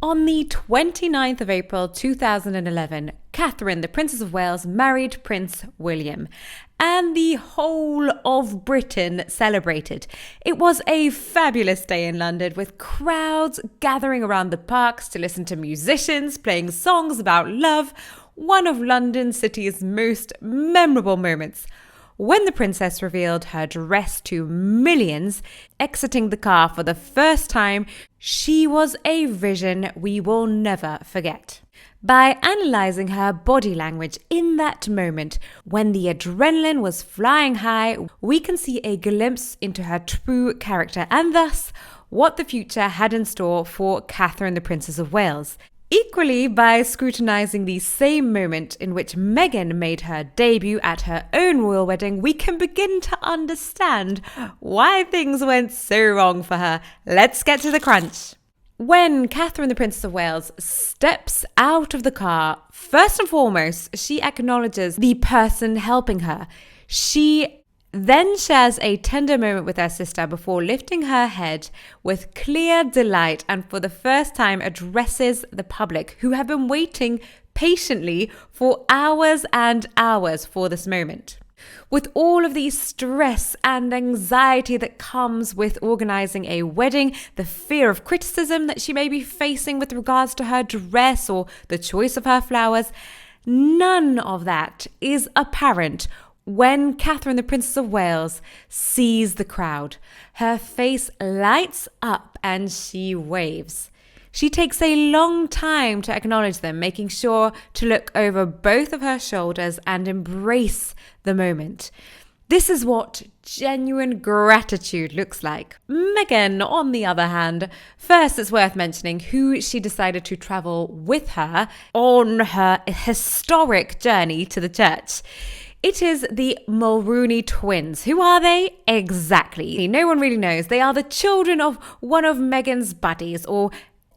On the 29th of April 2011, Catherine, the Princess of Wales, married Prince William, and the whole of Britain celebrated. It was a fabulous day in London, with crowds gathering around the parks to listen to musicians playing songs about love, one of London City's most memorable moments. When the princess revealed her dress to millions, exiting the car for the first time, she was a vision we will never forget. By analysing her body language in that moment, when the adrenaline was flying high, we can see a glimpse into her true character and thus what the future had in store for Catherine, the Princess of Wales. Equally, by scrutinising the same moment in which Meghan made her debut at her own royal wedding, we can begin to understand why things went so wrong for her. Let's get to the crunch. When Catherine, the Princess of Wales, steps out of the car, first and foremost, she acknowledges the person helping her. She then shares a tender moment with her sister before lifting her head with clear delight and for the first time addresses the public, who have been waiting patiently for hours and hours for this moment. With all of the stress and anxiety that comes with organising a wedding, the fear of criticism that she may be facing with regards to her dress or the choice of her flowers, none of that is apparent when Catherine, the Princess of Wales, sees the crowd. Her face lights up and she waves. She takes a long time to acknowledge them, making sure to look over both of her shoulders and embrace the moment. This is what genuine gratitude looks like. Meghan, on the other hand, first it's worth mentioning who she decided to travel with her on her historic journey to the church. It is the Mulrooney twins. Who are they? Exactly. No one really knows. They are the children of one of Meghan's buddies, or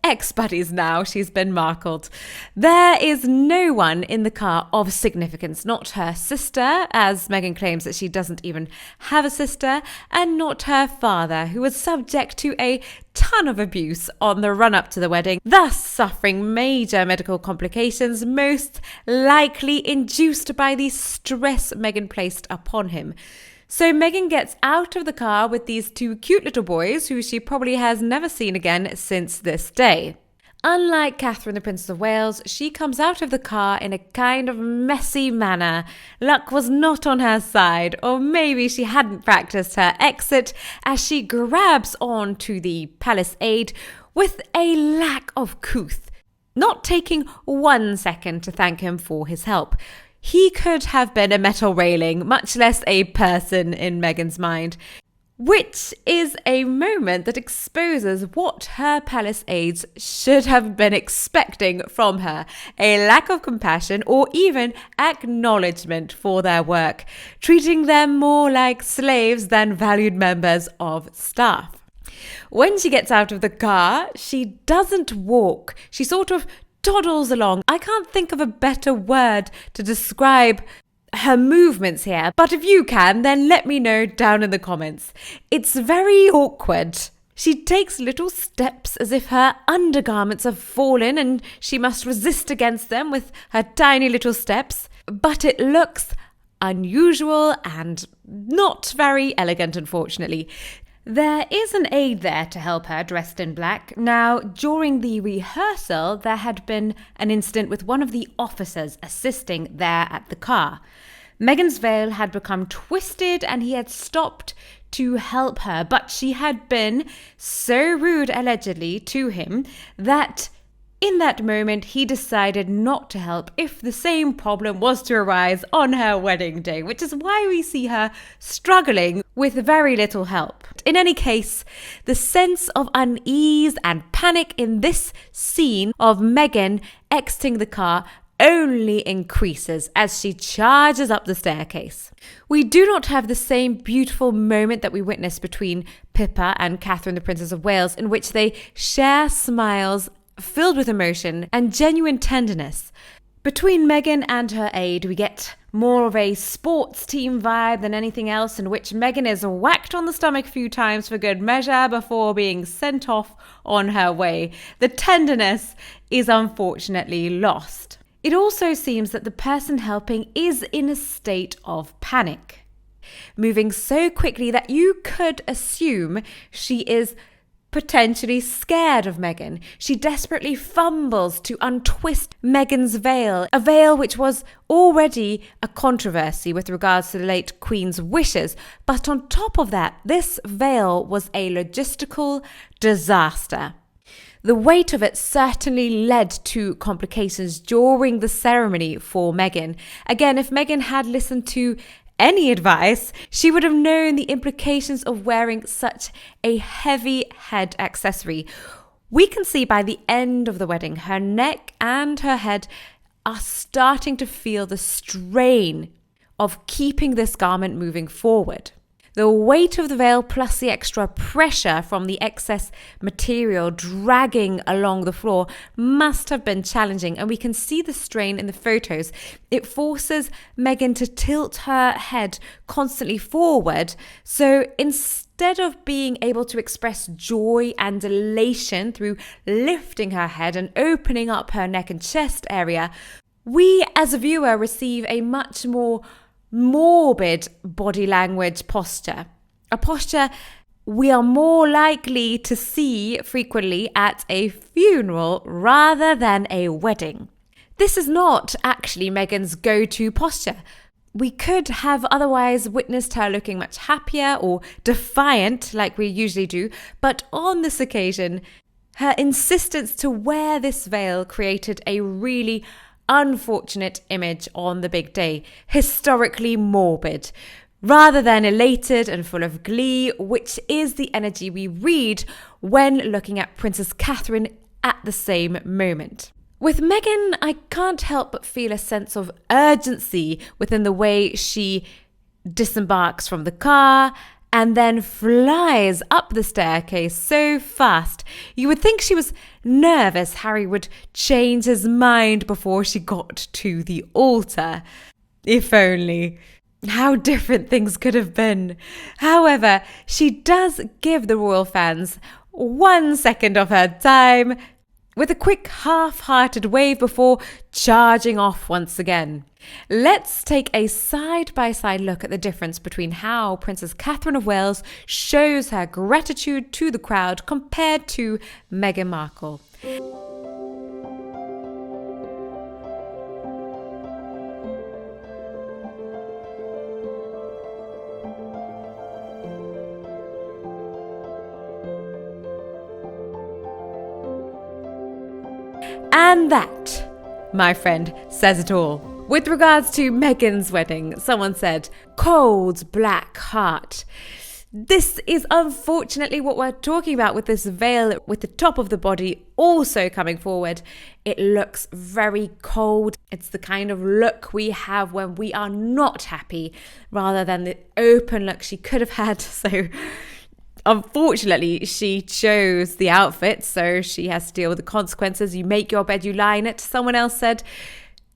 ex-buddies now. She's been Markled. There is no one in the car of significance. Not her sister, as Meghan claims that she doesn't even have a sister, and not her father, who was subject to a ton of abuse on the run-up to the wedding, thus suffering major medical complications, most likely induced by the stress Meghan placed upon him. So Meghan gets out of the car with these two cute little boys who she probably has never seen again since this day. Unlike Catherine, the Princess of Wales, she comes out of the car in a kind of messy manner. Luck was not on her side, or maybe she hadn't practiced her exit, as she grabs on to the palace aide with a lack of couth, not taking 1 second to thank him for his help. He could have been a metal railing, much less a person in Meghan's mind, which is a moment that exposes what her palace aides should have been expecting from her: a lack of compassion or even acknowledgement for their work, treating them more like slaves than valued members of staff. When she gets out of the car, she doesn't walk. She sort of toddles along. I can't think of a better word to describe her movements here, but if you can, then let me know down in the comments. It's very awkward. She takes little steps as if her undergarments have fallen and she must resist against them with her tiny little steps, but it looks unusual and not very elegant, unfortunately. There is an aide there to help her, dressed in black. Now, during the rehearsal, there had been an incident with one of the officers assisting there at the car. Meghan's veil had become twisted and he had stopped to help her, but she had been so rude, allegedly, to him that in that moment, he decided not to help if the same problem was to arise on her wedding day, which is why we see her struggling with very little help. In any case, the sense of unease and panic in this scene of Meghan exiting the car only increases as she charges up the staircase. We do not have the same beautiful moment that we witnessed between Pippa and Catherine, the Princess of Wales, in which they share smiles filled with emotion and genuine tenderness. Between Meghan and her aide, we get more of a sports team vibe than anything else, in which Meghan is whacked on the stomach a few times for good measure before being sent off on her way. The tenderness is unfortunately lost. It also seems that the person helping is in a state of panic, moving so quickly that you could assume she is potentially scared of Meghan. She desperately fumbles to untwist Meghan's veil, a veil which was already a controversy with regards to the late Queen's wishes. But on top of that, this veil was a logistical disaster. The weight of it certainly led to complications during the ceremony for Meghan. Again, if Meghan had listened to any advice, she would have known the implications of wearing such a heavy head accessory. We can see by the end of the wedding, her neck and her head are starting to feel the strain of keeping this garment moving forward. The weight of the veil plus the extra pressure from the excess material dragging along the floor must have been challenging, and we can see the strain in the photos. It forces Meghan to tilt her head constantly forward. So instead of being able to express joy and elation through lifting her head and opening up her neck and chest area, we as a viewer receive a much more morbid body language posture, a posture we are more likely to see frequently at a funeral rather than a wedding. This is not actually Meghan's go-to posture. We could have otherwise witnessed her looking much happier or defiant like we usually do, but on this occasion, her insistence to wear this veil created a really unfortunate image on the big day, historically morbid, rather than elated and full of glee, which is the energy we read when looking at Princess Catherine at the same moment. With Meghan, I can't help but feel a sense of urgency within the way she disembarks from the car and then flies up the staircase so fast. You would think she was nervous Harry would change his mind before she got to the altar. If only. How different things could have been. However, she does give the royal fans 1 second of her time with a quick half-hearted wave before charging off once again. Let's take a side-by-side look at the difference between how Princess Catherine of Wales shows her gratitude to the crowd compared to Meghan Markle. And that, my friend, says it all. With regards to Meghan's wedding, someone said, cold black heart. This is unfortunately what we're talking about with this veil, with the top of the body also coming forward. It looks very cold. It's the kind of look we have when we are not happy, rather than the open look she could have had. So unfortunately, she chose the outfit, so she has to deal with the consequences. You make your bed, you lie in it. Someone else said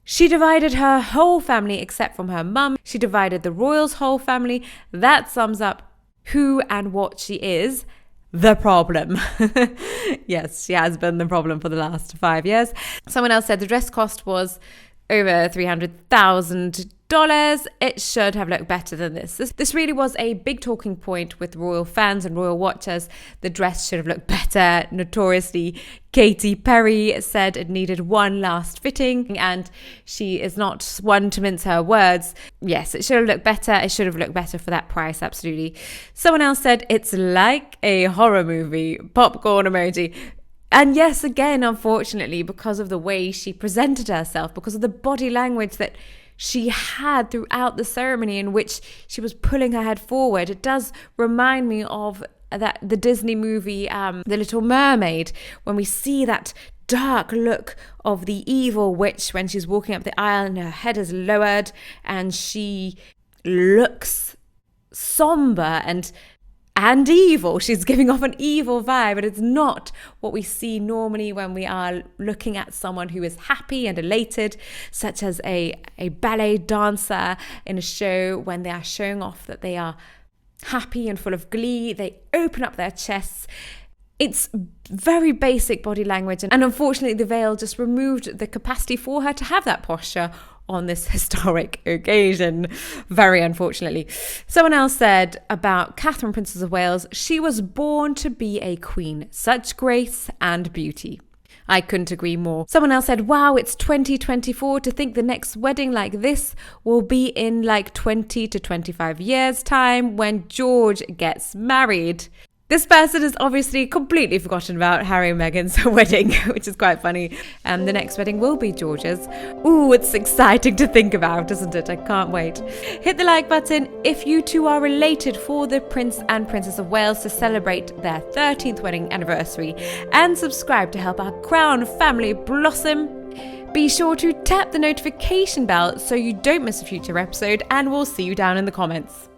she divided her whole family except from her mum. She divided the royals' whole family. That sums up who and what she is. The problem. Yes, she has been the problem for the last 5 years. Someone else said the dress cost was over $300,000. It should have looked better than this. This really was a big talking point with royal fans and royal watchers. The dress should have looked better. Notoriously, Katy Perry said it needed one last fitting, and she is not one to mince her words. Yes, it should have looked better. It should have looked better for that price, absolutely. Someone else said it's like a horror movie. Popcorn emoji. And yes, again, unfortunately, because of the way she presented herself, because of the body language that she had throughout the ceremony in which she was pulling her head forward, it does remind me of the Disney movie, The Little Mermaid, when we see that dark look of the evil witch when she's walking up the aisle and her head is lowered and she looks somber and and evil. She's giving off an evil vibe, but it's not what we see normally when we are looking at someone who is happy and elated, such as a ballet dancer in a show. When they are showing off that they are happy and full of glee, they open up their chests. It's very basic body language, and unfortunately the veil just removed the capacity for her to have that posture on this historic occasion, very unfortunately. Someone else said about Catherine, Princess of Wales, she was born to be a queen, such grace and beauty. I couldn't agree more. Someone else said, wow, it's 2024, to think the next wedding like this will be in like 20 to 25 years time when George gets married. This person has obviously completely forgotten about Harry and Meghan's wedding, which is quite funny. The next wedding will be George's. Ooh, it's exciting to think about, isn't it? I can't wait. Hit the like button if you too are related for the Prince and Princess of Wales to celebrate their 13th wedding anniversary, and subscribe to help our Crown family blossom. Be sure to tap the notification bell so you don't miss a future episode, and we'll see you down in the comments.